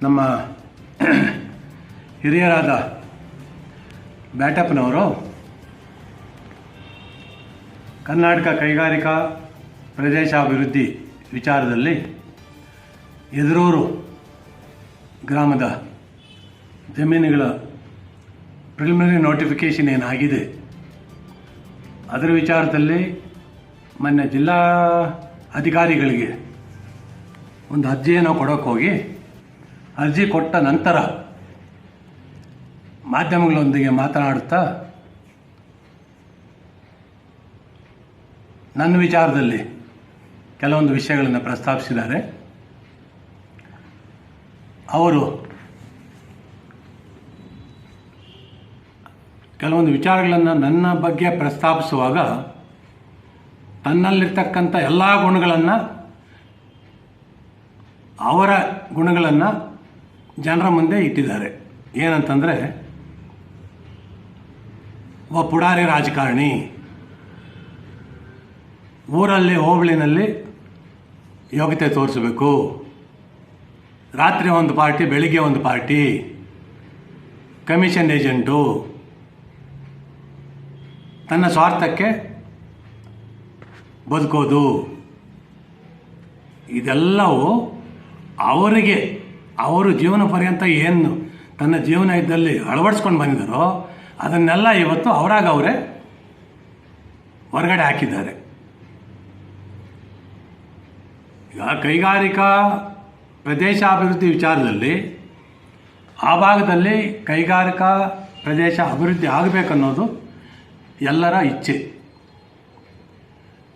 ನಮ್ಮ ಹಿರಿಯರಾದ ಬ್ಯಾಟಪ್ಪನವರು ಕರ್ನಾಟಕ ಕೈಗಾರಿಕಾ ಪ್ರದೇಶಾಭಿವೃದ್ಧಿ ವಿಚಾರದಲ್ಲಿ ಎದುರೂರು ಗ್ರಾಮದ ಜಮೀನುಗಳ ಪ್ರಿಲಿಮಿನರಿ ನೋಟಿಫಿಕೇಷನ್ ಏನಾಗಿದೆ ಅದರ ವಿಚಾರದಲ್ಲಿ ಮೊನ್ನೆ ಜಿಲ್ಲಾ ಅಧಿಕಾರಿಗಳಿಗೆ ಒಂದು ಅರ್ಜಿಯನ್ನು ಕೊಡೋಕೆ ಹೋಗಿ ಅರ್ಜಿ ಕೊಟ್ಟ ನಂತರ ಮಾಧ್ಯಮಗಳೊಂದಿಗೆ ಮಾತನಾಡುತ್ತಾ ನನ್ನ ವಿಚಾರದಲ್ಲಿ ಕೆಲವೊಂದು ವಿಷಯಗಳನ್ನು ಪ್ರಸ್ತಾಪಿಸಿದ್ದಾರೆ. ಅವರು ಕೆಲವೊಂದು ವಿಚಾರಗಳನ್ನು ನನ್ನ ಬಗ್ಗೆ ಪ್ರಸ್ತಾಪಿಸುವಾಗ ತನ್ನಲ್ಲಿರ್ತಕ್ಕಂಥ ಎಲ್ಲ ಗುಣಗಳನ್ನು, ಅವರ ಗುಣಗಳನ್ನು ಜನರ ಮುಂದೆ ಇಟ್ಟಿದ್ದಾರೆ. ಏನಂತಂದರೆ, ಒಬ್ಬ ಪುಡಾರಿ ರಾಜಕಾರಣಿ, ಊರಲ್ಲಿ ಹೋಬಳಿನಲ್ಲಿ ಯೋಗ್ಯತೆ ತೋರಿಸಬೇಕು, ರಾತ್ರಿ ಒಂದು ಪಾರ್ಟಿ ಬೆಳಿಗ್ಗೆ ಒಂದು ಪಾರ್ಟಿ, ಕಮಿಷನ್ ಏಜೆಂಟು, ತನ್ನ ಸ್ವಾರ್ಥಕ್ಕೆ ಬದುಕೋದು, ಇದೆಲ್ಲವೂ ಅವರಿಗೆ ಅವರು ಜೀವನ ಪರ್ಯಂತ ಏನು ತನ್ನ ಜೀವನ ಇದ್ದಲ್ಲಿ ಅಳವಡಿಸ್ಕೊಂಡು ಬಂದಿದ್ದಾರೋ ಅದನ್ನೆಲ್ಲ ಇವತ್ತು ಅವರಾಗ ಅವರೇ ಹೊರಗಡೆ ಹಾಕಿದ್ದಾರೆ. ಈಗ ಕೈಗಾರಿಕಾ ಪ್ರದೇಶಾಭಿವೃದ್ಧಿ ವಿಚಾರದಲ್ಲಿ ಆ ಭಾಗದಲ್ಲಿ ಕೈಗಾರಿಕಾ ಪ್ರದೇಶ ಅಭಿವೃದ್ಧಿ ಆಗಬೇಕನ್ನೋದು ಎಲ್ಲರ ಇಚ್ಛೆ.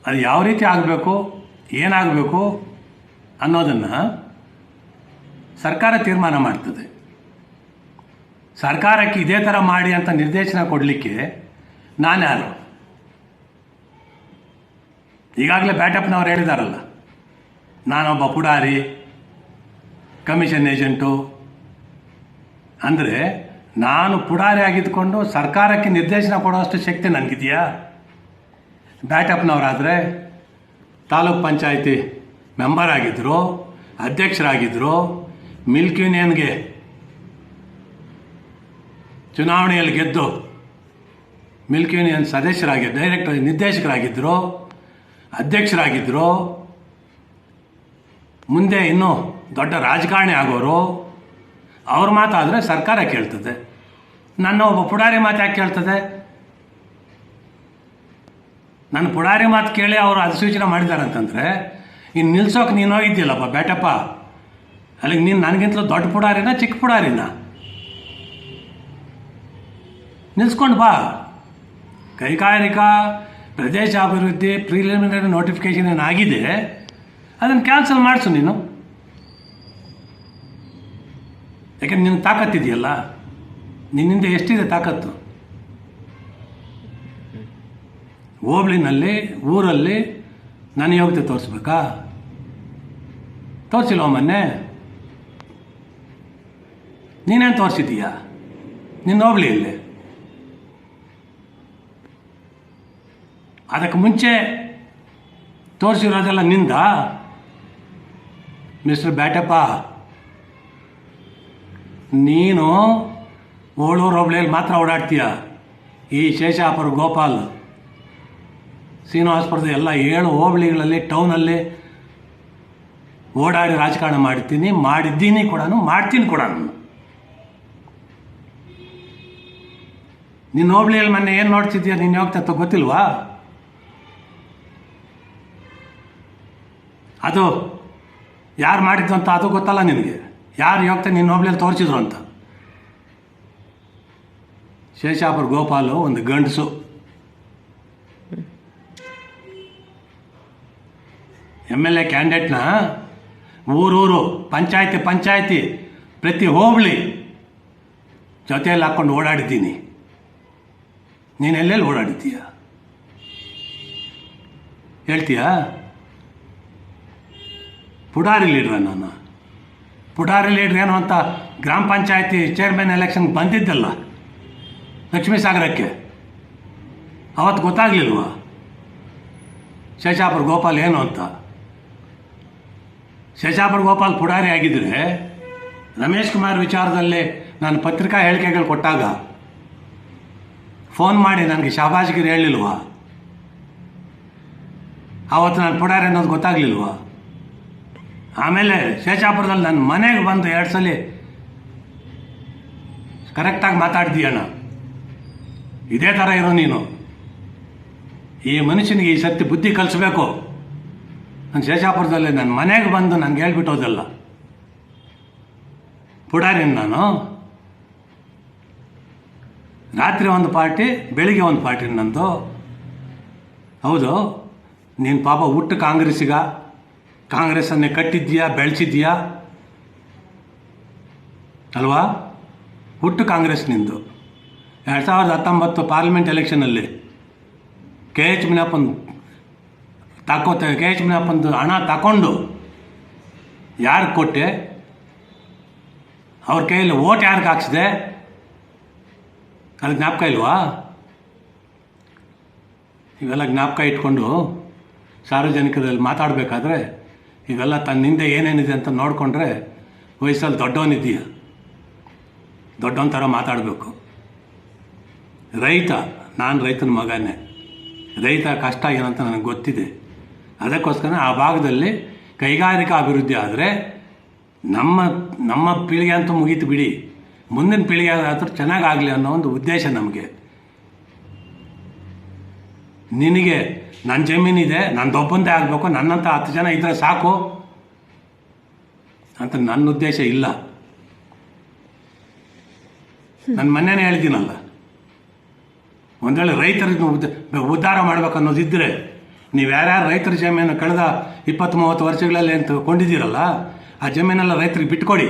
ಅದು ಯಾವ ರೀತಿ ಆಗಬೇಕು, ಏನಾಗಬೇಕು ಅನ್ನೋದನ್ನು ಸರ್ಕಾರ ತೀರ್ಮಾನ ಮಾಡ್ತದೆ. ಸರ್ಕಾರಕ್ಕೆ ಇದೇ ಥರ ಮಾಡಿ ಅಂತ ನಿರ್ದೇಶನ ಕೊಡಲಿಕ್ಕೆ ನಾನು ಯಾರು? ಈಗಾಗಲೇ ಬ್ಯಾಟಪ್ಪನವ್ರು ಹೇಳಿದಾರಲ್ಲ, ನಾನೊಬ್ಬ ಪುಡಾರಿ, ಕಮಿಷನ್ ಏಜೆಂಟು. ಅಂದರೆ ನಾನು ಪುಡಾರಿ ಆಗಿದ್ದುಕೊಂಡು ಸರ್ಕಾರಕ್ಕೆ ನಿರ್ದೇಶನ ಕೊಡುವಷ್ಟು ಶಕ್ತಿ ನನಗಿದೆಯಾ? ಬ್ಯಾಟಪ್ಪನವರಾದರೆ ತಾಲೂಕ್ ಪಂಚಾಯಿತಿ ಮೆಂಬರ್ ಆಗಿದ್ದರು, ಅಧ್ಯಕ್ಷರಾಗಿದ್ದರು, ಮಿಲ್ಕ್ ಯೂನಿಯನ್ಗೆ ಚುನಾವಣೆಯಲ್ಲಿ ಗೆದ್ದು ಮಿಲ್ಕ್ ಯೂನಿಯನ್ ನಿರ್ದೇಶಕರಾಗಿದ್ದರು, ಅಧ್ಯಕ್ಷರಾಗಿದ್ದರು. ಮುಂದೆ ಇನ್ನೂ ದೊಡ್ಡ ರಾಜಕಾರಣಿ ಆಗೋರು. ಅವ್ರ ಮಾತಾದರೆ ಸರ್ಕಾರ ಕೇಳ್ತದೆ. ನನ್ನ ಒಬ್ಬ ಪುಡಾರಿ ಮಾತು ಯಾಕೆ ಕೇಳ್ತದೆ? ನನ್ನ ಪುಡಾರಿ ಮಾತು ಕೇಳಿ ಅವರು ಅಧಿಸೂಚನೆ ಮಾಡಿದ್ದಾರೆ ಅಂತಂದರೆ ಇನ್ನು ನಿಲ್ಸೋಕೆ ನೀನು ಹೋಗಿದ್ದಿಲ್ಲಪ್ಪ ಬ್ಯಾಟಪ್ಪ, ಅಲ್ಲಿಗೆ ನೀನು ನನಗಿಂತಲೂ ದೊಡ್ಡ ಪುಡಾರಿನ ಚಿಕ್ಕ ಪುಡಾರಿನ? ನಿಲ್ಸ್ಕೊಂಡು ಬಾ. ಕೈಗಾರಿಕಾ ಪ್ರದೇಶಾಭಿವೃದ್ಧಿ ಪ್ರಿಲಿಮಿನರಿ ನೋಟಿಫಿಕೇಷನ್ ಏನಾಗಿದೆ ಅದನ್ನು ಕ್ಯಾನ್ಸಲ್ ಮಾಡಿಸು ನೀನು. ಯಾಕೆಂದ್ರೆ ನಿನ್ನ ತಾಕತ್ತಿದೆಯಲ್ಲ, ನಿನ್ನಿಂದ ಎಷ್ಟಿದೆ ತಾಕತ್ತು? ಹೋಬಳಿನಲ್ಲಿ ಊರಲ್ಲಿ ನನ್ನ ಯೋಗ್ಯತೆ ತೋರಿಸ್ಬೇಕಾ? ತೋರಿಸಿಲ್ವ ಮೊನ್ನೆ? ನೀನೇನು ತೋರಿಸಿದೀಯಾ ನಿನ್ನ ಹೋಬಳಿಯಲ್ಲಿ? ಅದಕ್ಕೆ ಮುಂಚೆ ತೋರಿಸಿರೋದೆಲ್ಲ ನಿಂದ? ಮಿಸ್ಟರ್ ಬ್ಯಾಟಪ್ಪ, ನೀನು ಓಳೂರು ಹೋಬಳಿಯಲ್ಲಿ ಮಾತ್ರ ಓಡಾಡ್ತೀಯ. ಈ ಶೇಷಾಪುರ, ಗೋಪಾಲ್, ಶ್ರೀನಿವಾಸಪುರದ ಎಲ್ಲ 7 ಹೋಬಳಿಗಳಲ್ಲಿ ಟೌನಲ್ಲಿ ಓಡಾಡಿ ರಾಜಕಾರಣ ಮಾಡಿದ್ದೀನಿ ಕೂಡ, ಮಾಡ್ತೀನಿ ಕೂಡ. ನಿನ್ನ ಹೋಬಳಿಯಲ್ಲಿ ಮೊನ್ನೆ ಏನು ನೋಡ್ತಿದ್ದೀಯ? ನೀನು ಹೋಗ್ತಾ ಗೊತ್ತಿಲ್ವಾ? ಅದು ಯಾರು ಮಾಡಿದ್ದು ಅಂತ ಅದು ಗೊತ್ತಲ್ಲ ನಿನಗೆ? ಯಾರು ಹೋಗ್ತಾ ನಿನ್ನ ಹೋಬಳಿಯಲ್ಲಿ ತೋರಿಸಿದ್ರು ಅಂತ? ಶೇಷಾಪುರ ಗೋಪಾಲು ಒಂದು ಗಂಡಸು. MLA ಕ್ಯಾಂಡಿಡೇಟ್ನ ಊರೂರು, ಪಂಚಾಯಿತಿ ಪ್ರತಿ ಹೋಬಳಿ ಜೊತೆಯಲ್ಲಿ ಹಾಕ್ಕೊಂಡು ಓಡಾಡಿದ್ದೀನಿ. ನೀನು ಎಲ್ಲೆಲ್ಲಿ ಓಡಾಡಿದ್ದೀಯ ಹೇಳ್ತೀಯಾ? ಪುಡಾರಿ ಲೀಡ್ರ ನಾನು? ಪುಡಾರಿ ಲೀಡ್ರ್ ಏನು ಅಂತ ಗ್ರಾಮ ಪಂಚಾಯಿತಿ ಚೇರ್ಮನ್ ಎಲೆಕ್ಷನ್ಗೆ ಬಂದಿದ್ದಲ್ಲ ಲಕ್ಷ್ಮೀ ಸಾಗರಕ್ಕೆ, ಅವತ್ತು ಗೊತ್ತಾಗಲಿಲ್ವಾ ಶೇಷಾಪುರ ಗೋಪಾಲ್ ಏನು ಅಂತ? ಶೇಷಾಪುರ ಗೋಪಾಲ್ ಪುಡಾರಿ ಆಗಿದ್ದರೆ ರಮೇಶ್ ಕುಮಾರ್ ವಿಚಾರದಲ್ಲಿ ನಾನು ಪತ್ರಿಕಾ ಹೇಳಿಕೆಗಳು ಕೊಟ್ಟಾಗ ಫೋನ್ ಮಾಡಿ ನನಗೆ ಶಾಬಾಜ್ಗಿರಿ ಹೇಳಿಲ್ವಾ? ಆವತ್ತು ನಾನು ಪುಡಾರಿ ಅನ್ನೋದು ಗೊತ್ತಾಗ್ಲಿಲ್ವಾ? ಆಮೇಲೆ ಶೇಷಾಪುರದಲ್ಲಿ ನನ್ನ ಮನೆಗೆ ಬಂದು 2 ಸಲ ಕರೆಕ್ಟಾಗಿ ಮಾತಾಡ್ತೀಯಣ್ಣ. ಇದೇ ಥರ ಇರೋ ನೀನು. ಈ ಮನುಷ್ಯನಿಗೆ ಈ ಸತ್ಯ ಬುದ್ಧಿ ಕಲಿಸ್ಬೇಕು. ನಾನು ಶೇಷಾಪುರದಲ್ಲಿ ನನ್ನ ಮನೆಗೆ ಬಂದು ನನಗೆ ಹೇಳ್ಬಿಟ್ಟೋದಲ್ಲ. ಪುಡಾರಿನ ನಾನು ರಾತ್ರಿ ಒಂದು ಪಾರ್ಟಿ, ಬೆಳಿಗ್ಗೆ ಒಂದು ಪಾರ್ಟಿ ನಂದು. ಹೌದು, ನೀನು ಪಾಪ ಹುಟ್ಟು ಕಾಂಗ್ರೆಸ್ಸನ್ನೇ ಕಟ್ಟಿದ್ದೀಯಾ, ಬೆಳೆಸಿದ್ದೀಯಾ ಅಲ್ವಾ? ಹುಟ್ಟು ಕಾಂಗ್ರೆಸ್ ನಿಂದು. 2019 ಪಾರ್ಲಿಮೆಂಟ್ ಎಲೆಕ್ಷನಲ್ಲಿ ಕೆ ಎಚ್ ಮುನಿಯಪ್ಪಂದು ಹಣ ತಗೊಂಡು ಯಾರು ಕೊಟ್ಟೆ? ಅವ್ರ ಕೈಯಲ್ಲಿ ಓಟ್ ಯಾರಿಗೆ ಹಾಕ್ಸಿದೆ? ಅದು ಜ್ಞಾಪಕ ಇಲ್ವಾ? ಇವೆಲ್ಲ ಜ್ಞಾಪಕ ಇಟ್ಕೊಂಡು ಸಾರ್ವಜನಿಕರಲ್ಲಿ ಮಾತಾಡಬೇಕಾದ್ರೆ ಇವೆಲ್ಲ ತನ್ನಿಂದ ಏನೇನಿದೆ ಅಂತ ನೋಡಿಕೊಂಡ್ರೆ ವಯಸ್ಸಲ್ಲಿ ದೊಡ್ಡವನಿದ್ದೀಯ, ದೊಡ್ಡವನ ಥರ ಮಾತಾಡಬೇಕು. ನಾನು ರೈತನ ಮಗನೇ. ರೈತ ಕಷ್ಟ ಏನಂತ ನನಗೆ ಗೊತ್ತಿದೆ. ಅದಕ್ಕೋಸ್ಕರ ಆ ಭಾಗದಲ್ಲಿ ಕೈಗಾರಿಕಾ ಅಭಿವೃದ್ಧಿ ಆದರೆ ನಮ್ಮ ಪೀಳಿಗೆ ಅಂತೂ ಮುಗೀತು ಬಿಡಿ, ಮುಂದಿನ ಪೀಳಿಗೆ ಆದರೂ ಚೆನ್ನಾಗಾಗಲಿ ಅನ್ನೋ ಒಂದು ಉದ್ದೇಶ ನಮಗೆ. ನಿನಗೆ ನನ್ನ ಜಮೀನಿದೆ, ನನ್ನದೊಬ್ಬಂದೇ ಆಗಬೇಕು, ನನ್ನಂಥ 10 ಜನ ಇದ್ದರೆ ಸಾಕು ಅಂತ ನನ್ನ ಉದ್ದೇಶ ಇಲ್ಲ. ನನ್ನ ಮೊನ್ನೆನೇ ಹೇಳಿದ್ದೀನಲ್ಲ, ಒಂದು ವೇಳೆ ರೈತರಿಗೆ ಉದ್ಧಾರ ಮಾಡಬೇಕನ್ನೋದಿದ್ದರೆ ನೀವು ಯಾರ್ಯಾರು ರೈತರ ಜಮೀನು ಕಳೆದ 20-30 ವರ್ಷಗಳಲ್ಲಿ ಅಂತ ಕೊಂಡಿದ್ದೀರಲ್ಲ, ಆ ಜಮೀನೆಲ್ಲ ರೈತರಿಗೆ ಬಿಟ್ಕೊಡಿ.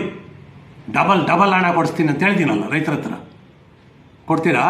ಡಬಲ್ ಹಣ ಕೊಡಿಸ್ತೀನಿ ಅಂತ ಹೇಳ್ತೀನಲ್ಲ, ರೈತರ ಹತ್ರ ಕೊಡ್ತೀರಾ?